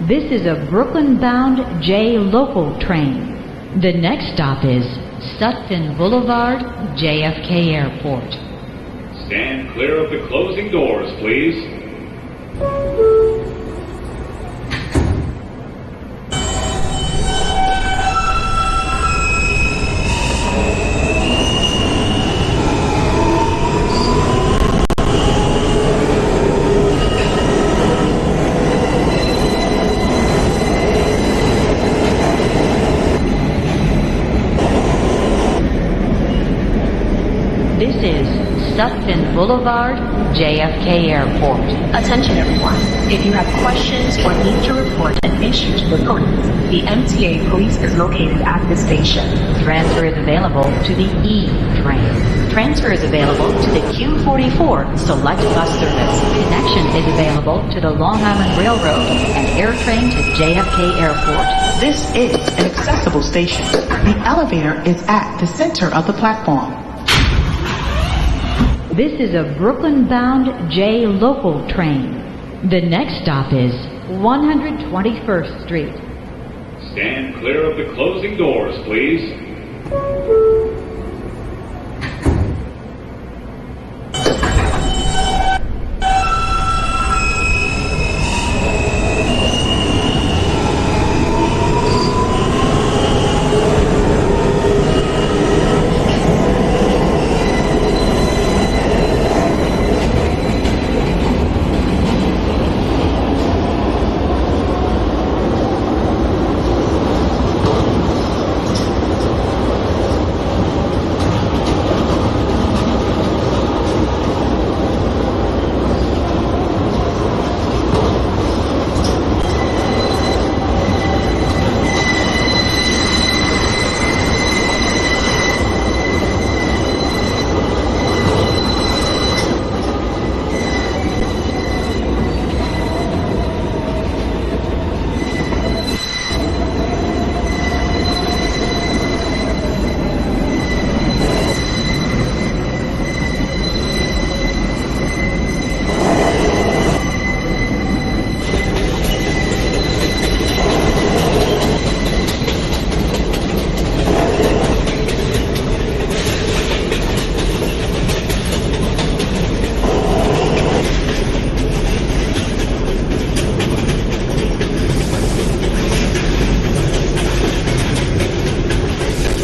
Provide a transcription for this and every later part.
This is a Brooklyn-bound J local train. The next stop is Sutphin Boulevard, JFK Airport. Stand clear of the closing doors, please. This is Sutphin Boulevard, JFK Airport. Attention everyone. If you have questions or need to report an issue to the police, the MTA police is located at this station. Transfer is available to the E train. Transfer is available to the Q44 select bus service. Connection is available to the Long Island Railroad and air train to JFK Airport. This is an accessible station. The elevator is at the center of the platform. This is a Brooklyn-bound J local train. The next stop is 121st Street. Stand clear of the closing doors, please.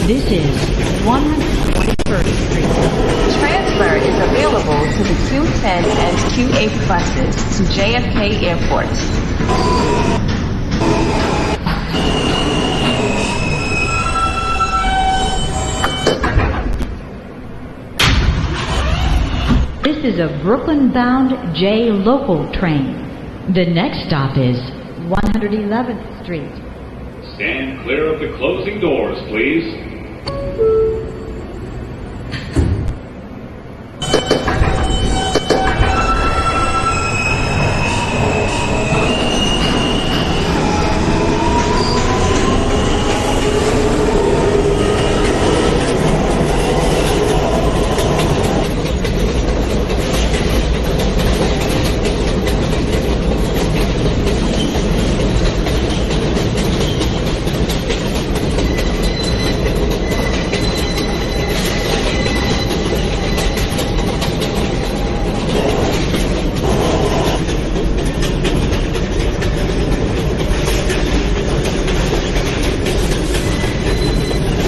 This is 121st Street. Transfer is available to the Q10 and Q8 buses to JFK Airport. This is a Brooklyn-bound J local train. The next stop is 111th Street. Stand clear of the closing doors, please.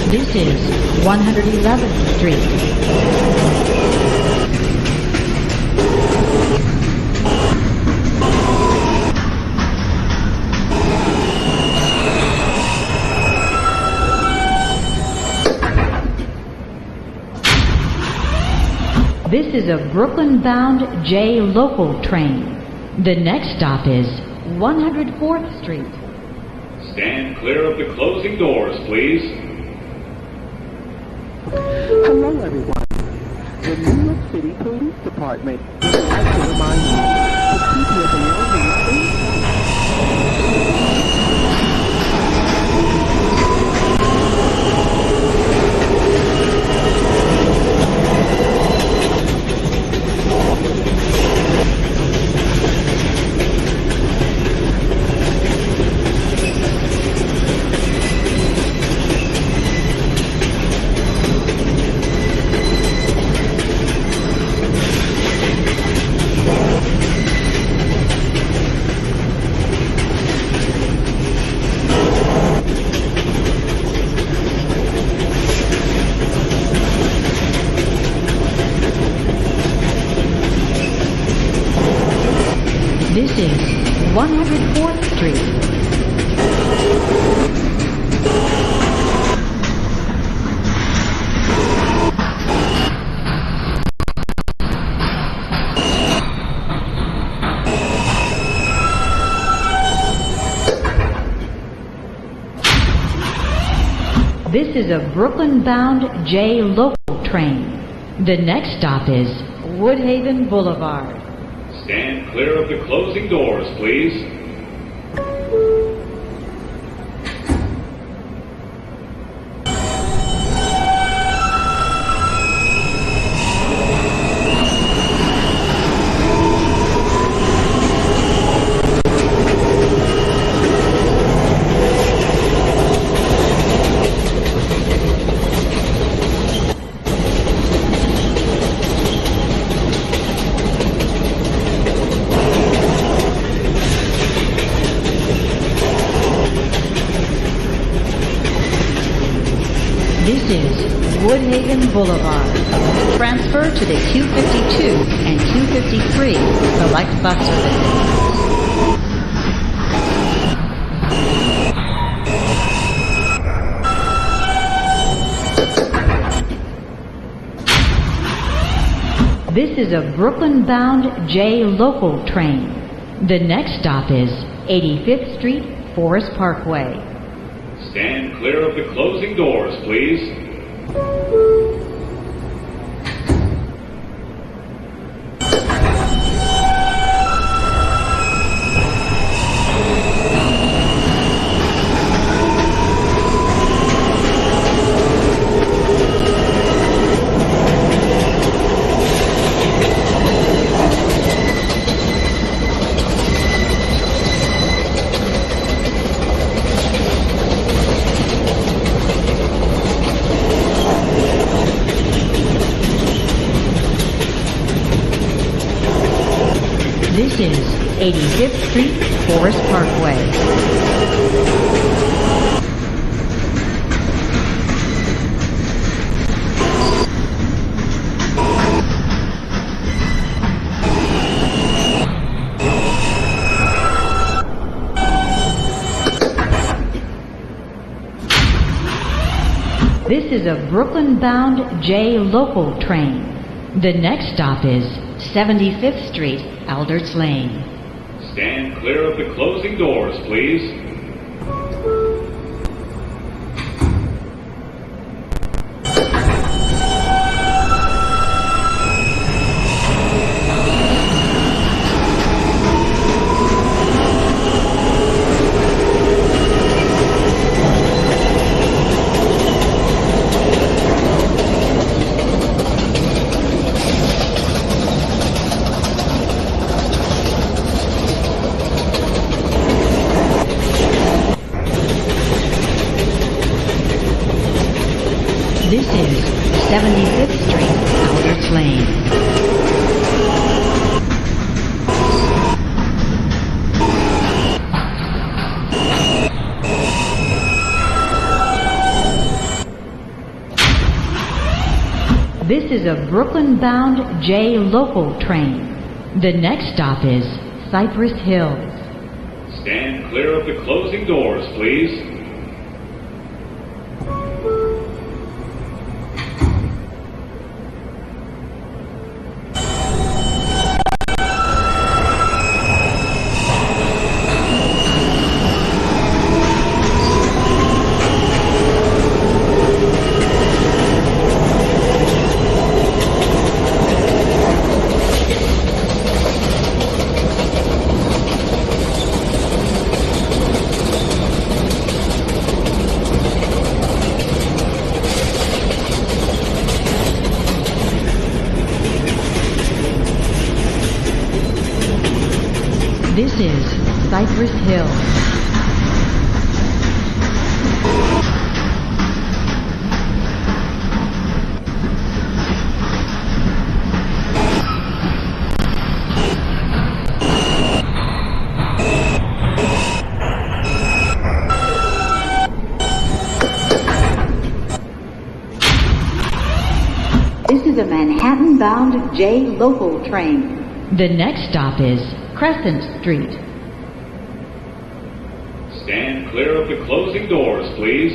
This is 111th Street. This is a Brooklyn-bound J local train. The next stop is 104th Street. Stand clear of the closing doors, please. Hello, everyone. The New York City Police Department would like to remind you to keep your belongings 104th Street. This is a Brooklyn-bound J local train. The next stop is Woodhaven Boulevard. Stand clear of the closing doors, please. This is Woodhaven Boulevard. Transfer to the Q52 and Q53 select bus services. This is a Brooklyn-bound J local train. The next stop is 85th Street, Forest Parkway. Stand clear of the closing doors, please. This is 85th Street, Forest Parkway. This is a Brooklyn-bound J local train. The next stop is 75th Street, Alderts Lane. Stand clear of the closing doors, please. This is 75th Street, Alderts Lane. This is a Brooklyn-bound J local train. The next stop is Cypress Hills. Stand clear of the closing doors, please. This is Cypress Hill. This is a Manhattan-bound J local train. The next stop is Crescent Street. clear of the closing doors, please.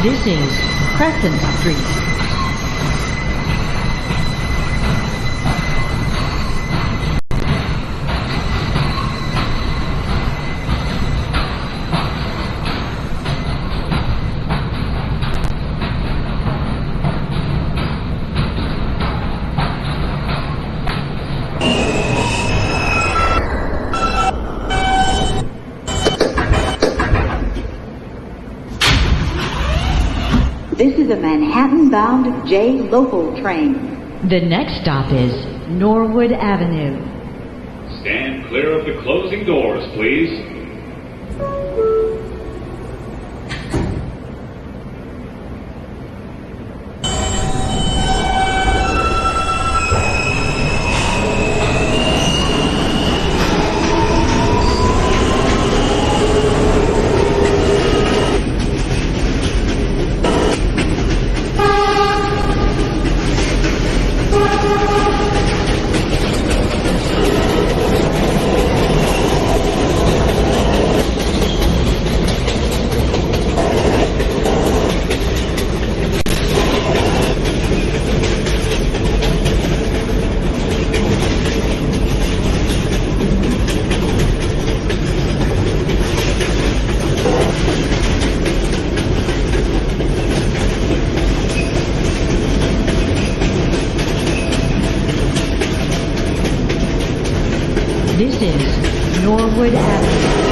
This is Crescent Street. This is a Manhattan-bound J local train. The next stop is Norwood Avenue. Stand clear of the closing doors, please. This is Norwood Avenue.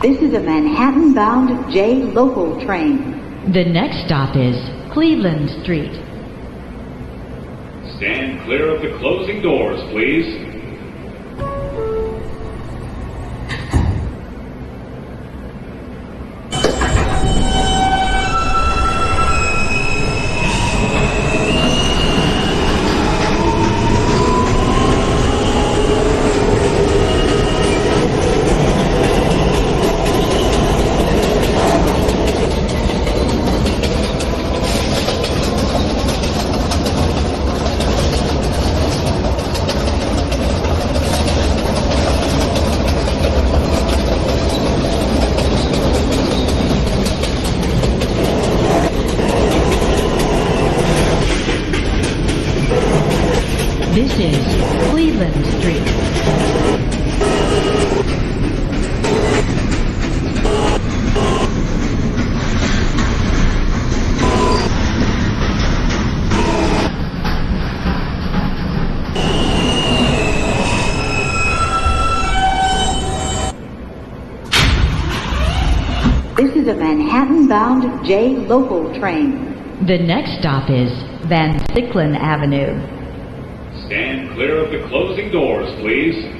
This is a Manhattan-bound J local train. The next stop is Cleveland Street. Stand clear of the closing doors, please. This is Cleveland Street. This is a Manhattan-bound J local train. The next stop is Van Cyclen Avenue. Stand clear of the closing doors, please.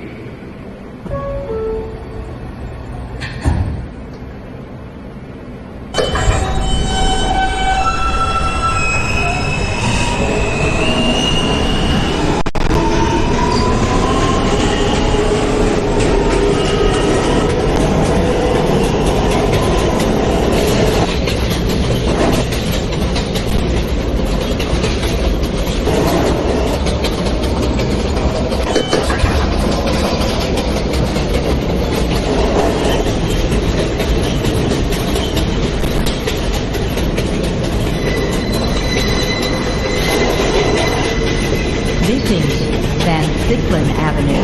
This is Van Cyclen Avenue.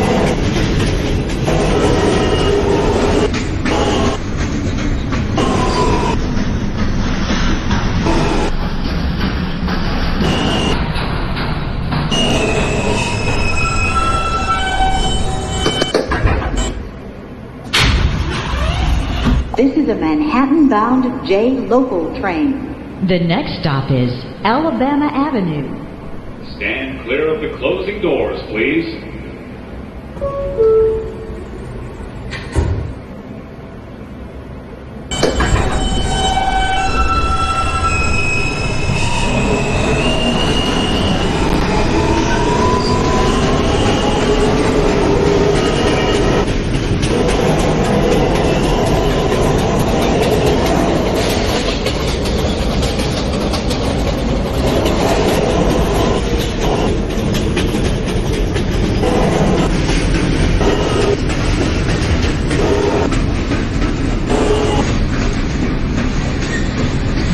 This is a Manhattan-bound J local train. The next stop is Alabama Avenue. Stand clear of the closing doors, please.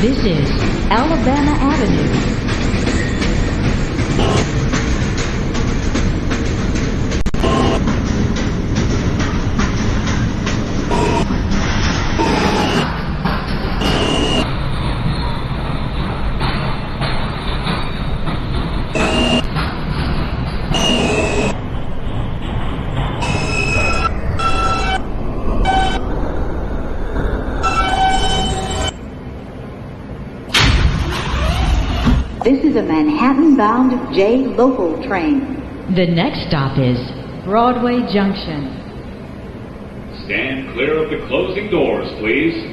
This is Alabama Avenue. This is a Manhattan-bound J local train. The next stop is Broadway Junction. Stand clear of the closing doors, please.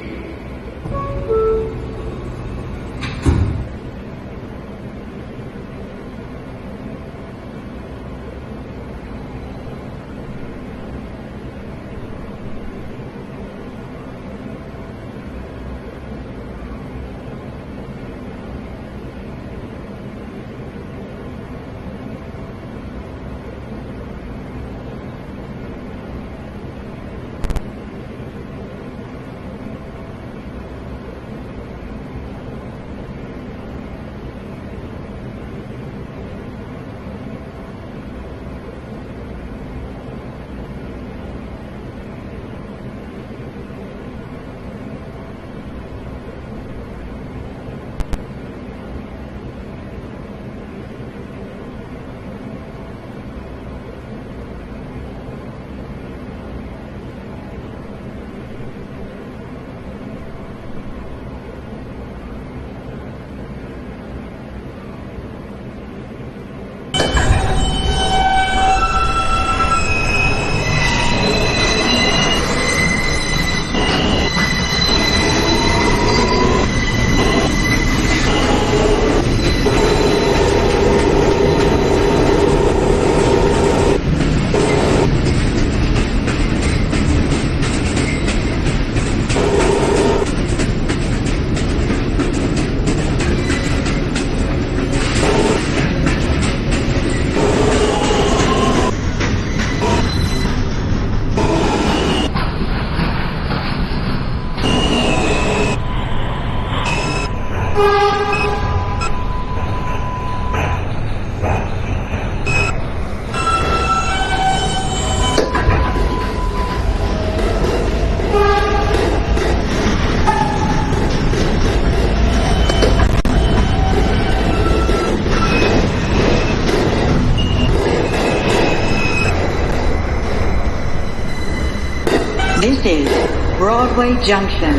This is Broadway Junction.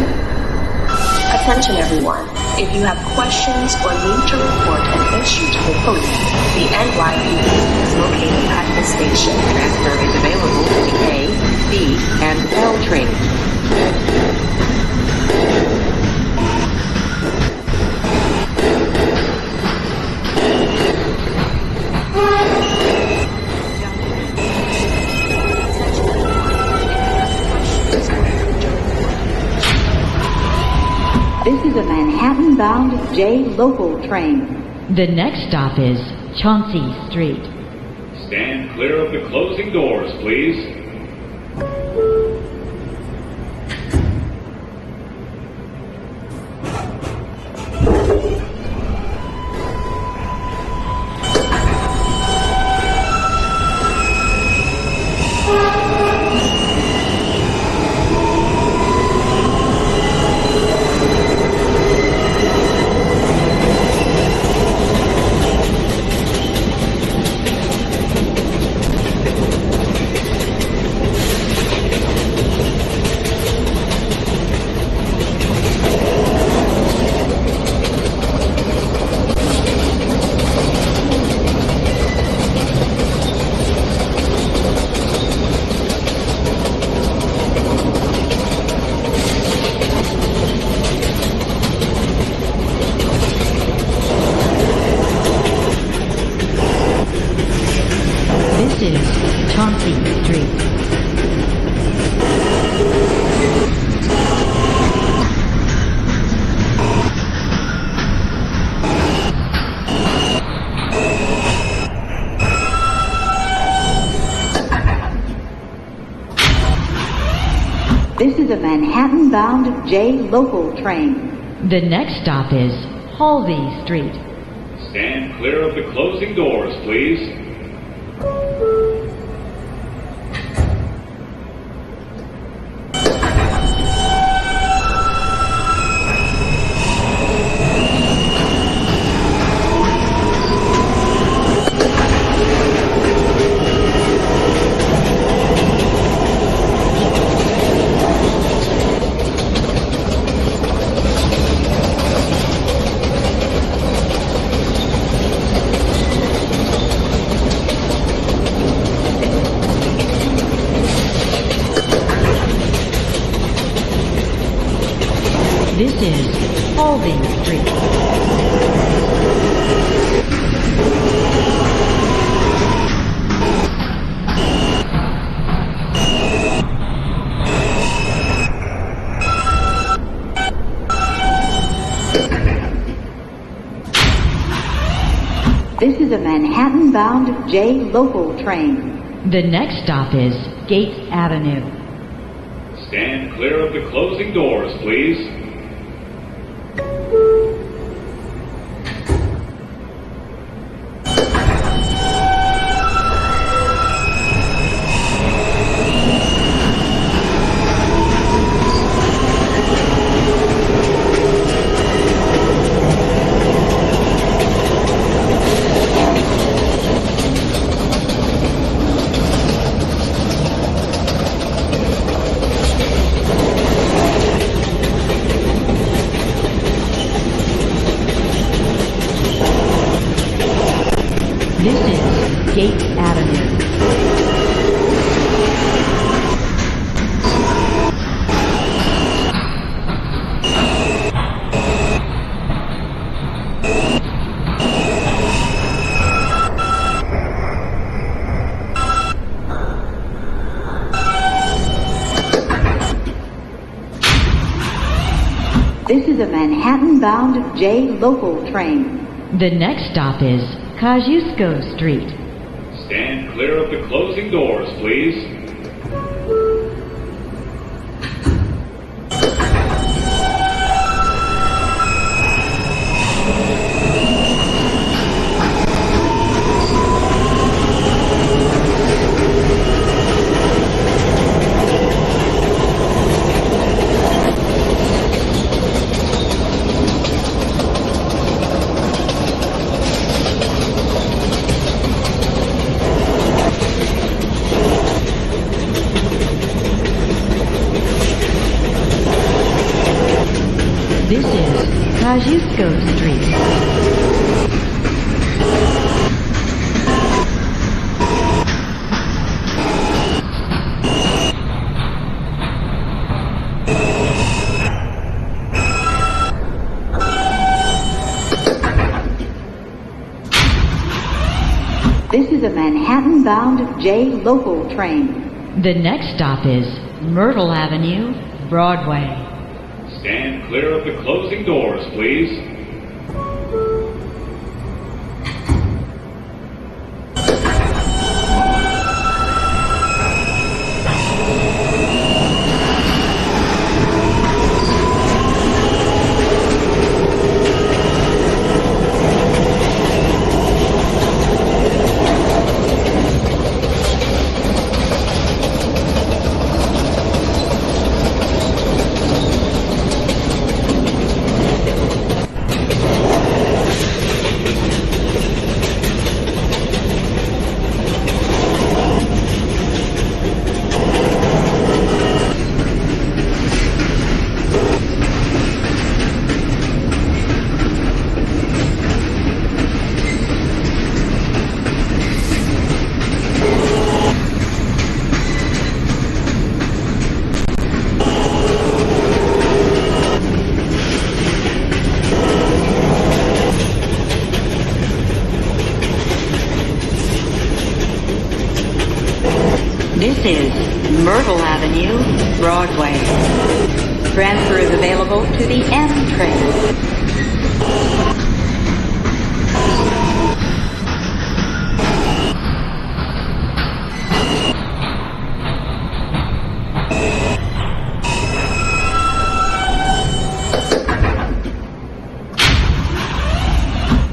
Attention everyone. If you have questions or need to report an issue to the police, the NYPD is located at the station. Transfer is available to the A, B, and L trains. This is a Manhattan-bound J local train. The next stop is Chauncey Street. Stand clear of the closing doors, please. This is Chauncey Street. This is a Manhattan-bound J local train. The next stop is Halsey Street. Stand clear of the closing doors, please. This is Halsey Street. This is a Manhattan-bound J local train. The next stop is Gates Avenue. Stand clear of the closing doors, please. This is Gates Avenue. This is a Manhattan-bound J local train. The next stop is Kosciuszko Street. Stand clear of the closing doors, please. Fusco Street. This is a Manhattan-bound J local train. The next stop is Myrtle Avenue, Broadway. Stand clear of the closing doors, please. This is Myrtle Avenue, Broadway. Transfer is available to the M train.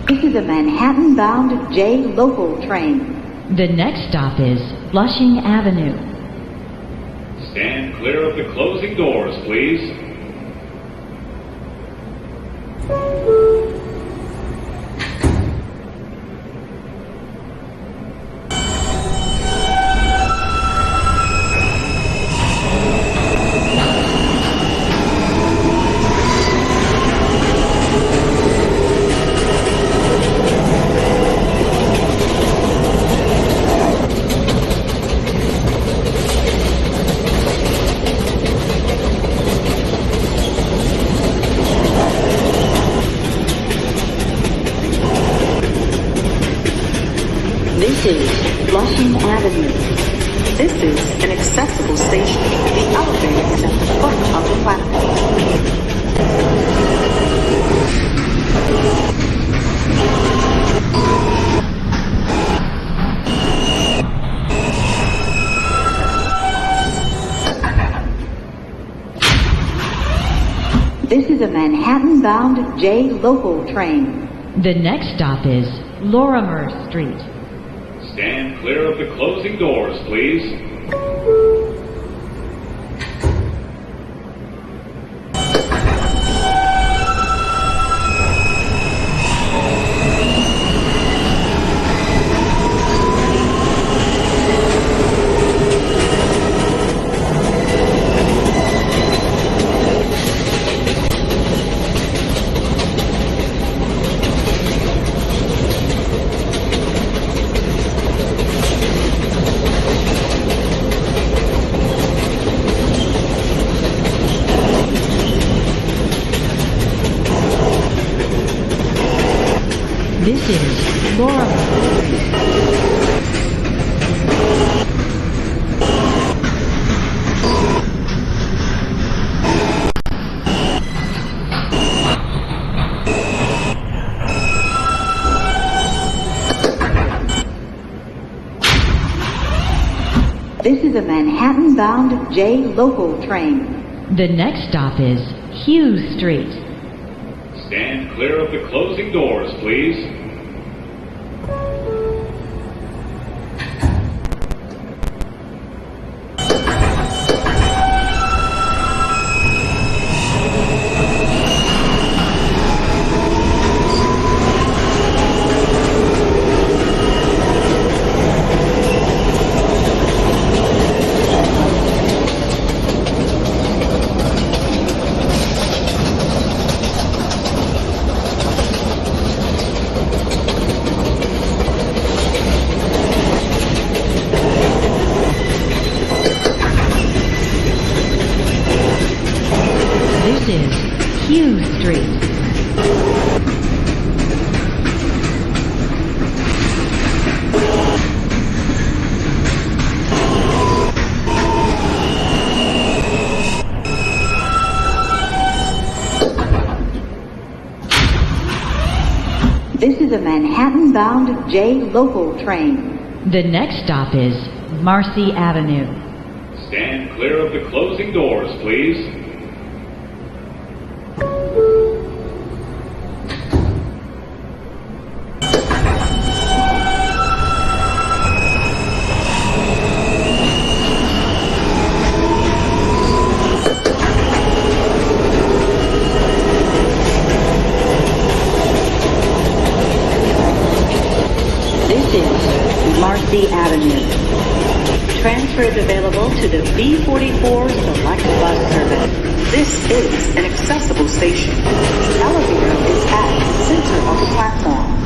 This is a Manhattan-bound J local train. The next stop is Flushing Avenue. Stand clear of the closing doors, please. This is Flushing Avenue. This is an accessible station. The elevator is at the foot of the platform. This is a Manhattan-bound J local train. The next stop is Lorimer Street. Stand clear of the closing doors, please. This is Lorimer Street. This is a Manhattan-bound J local train. The next stop is Hughes Street. Stand clear of the closing doors, please. is a Manhattan-bound J local train. The next stop is Marcy Avenue. Stand clear of the closing doors, please. This is Marcy Avenue. Transfer is available to the B44 Select Bus Service. This is an accessible station. The elevator is at the center of the platform.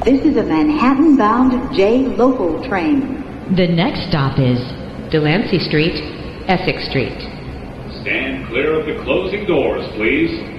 This is a Manhattan-bound J local train. The next stop is Delancey Street, Essex Street. Stand clear of the closing doors, please.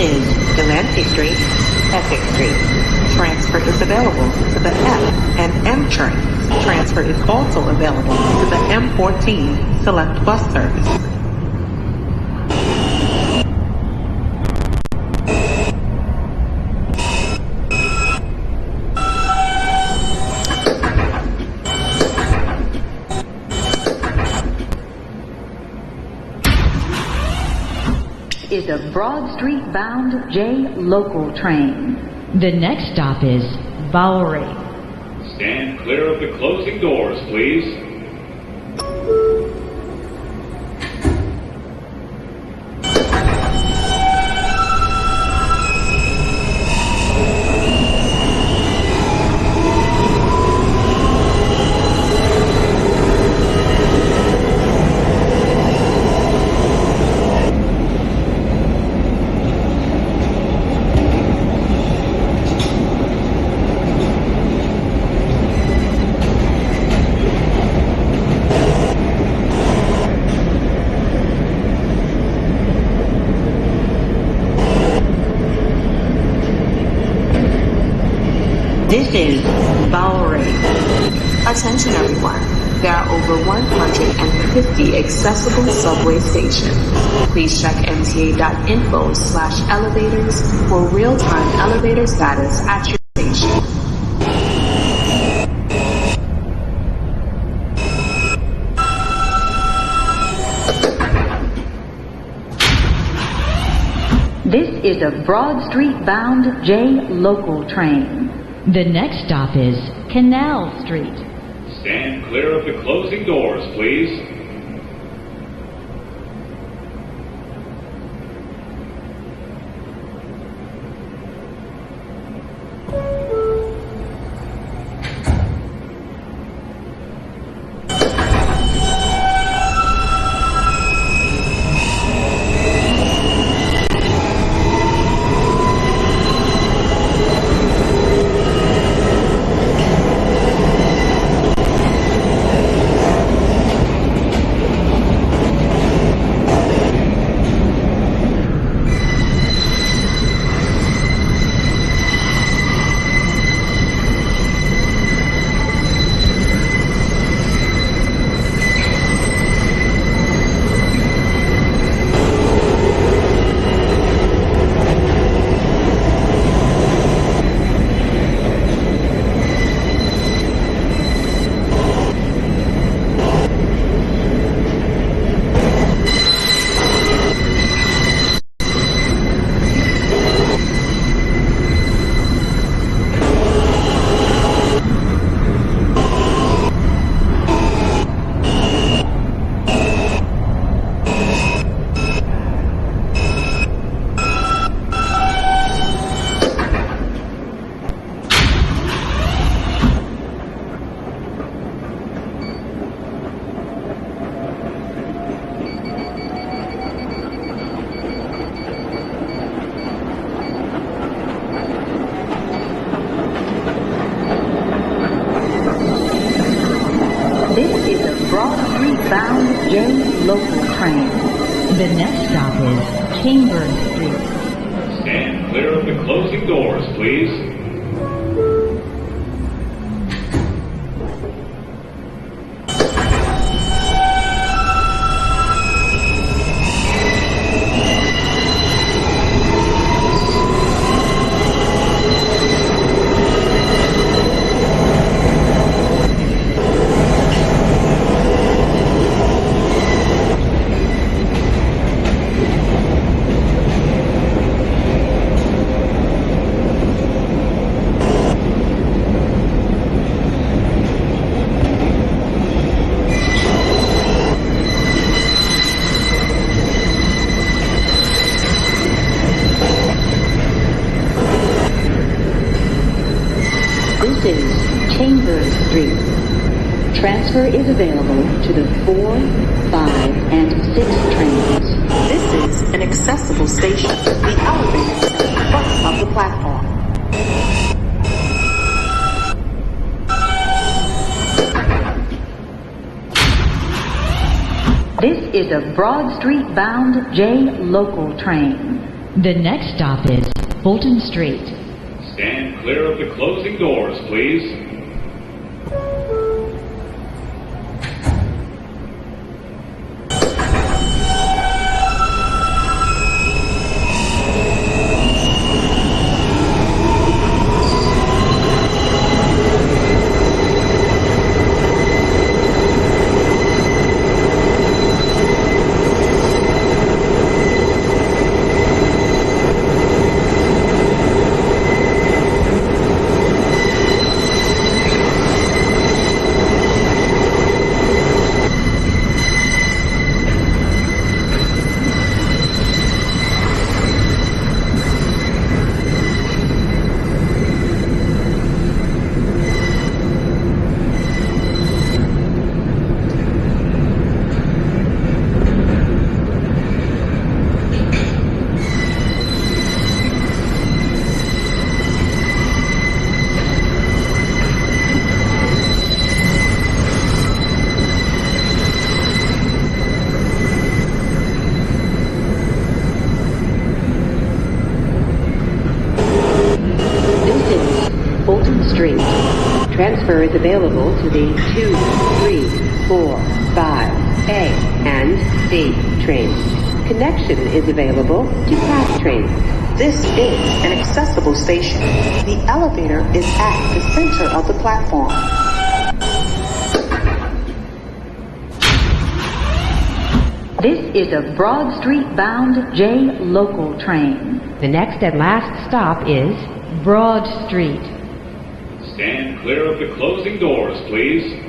is Delancey Street, Essex Street. Transfer is available to the F and M trains. Transfer is also available to the M14 Select Bus Service. is a Broad Street bound J local train. The next stop is Bowery. Stand clear of the closing doors, please. This is Bowery. Attention everyone, there are over 150 accessible subway stations. Please check mta.info/elevators for real-time elevator status at your station. This is a Broad Street bound J local train. The next stop is Canal Street. Stand clear of the closing doors, please. bound J local train. The next stop is Chambers Street. Stand clear of the closing doors, please. This is Chambers Street. Transfer is available to the 4, 5, and 6 trains. This is an accessible station. The elevator is at the front of the platform. This is a Broad Street bound J local train. The next stop is Fulton Street. Stand clear of the closing doors, please. Transfer is available to the 2, 3, 4, 5, A, and D trains. Connection is available to PATH trains. This is an accessible station. The elevator is at the center of the platform. This is a Broad Street-bound J local train. The next and last stop is Broad Street. Stand clear of the closing doors, please.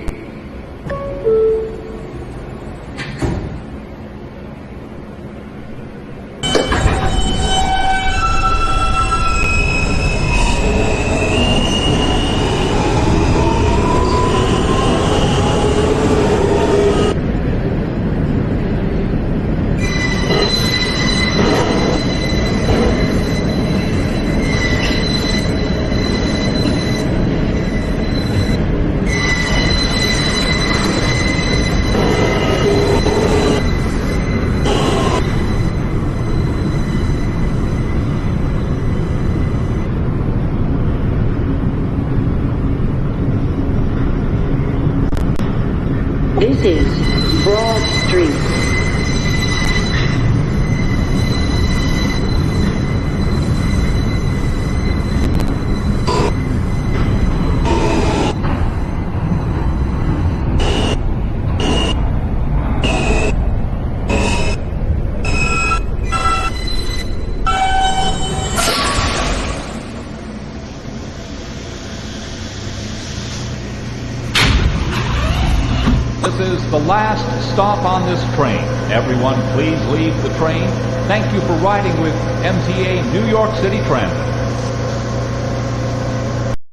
This is Broad Street. This is the last stop on this train. Everyone, please leave the train. Thank you for riding with MTA New York City Transit.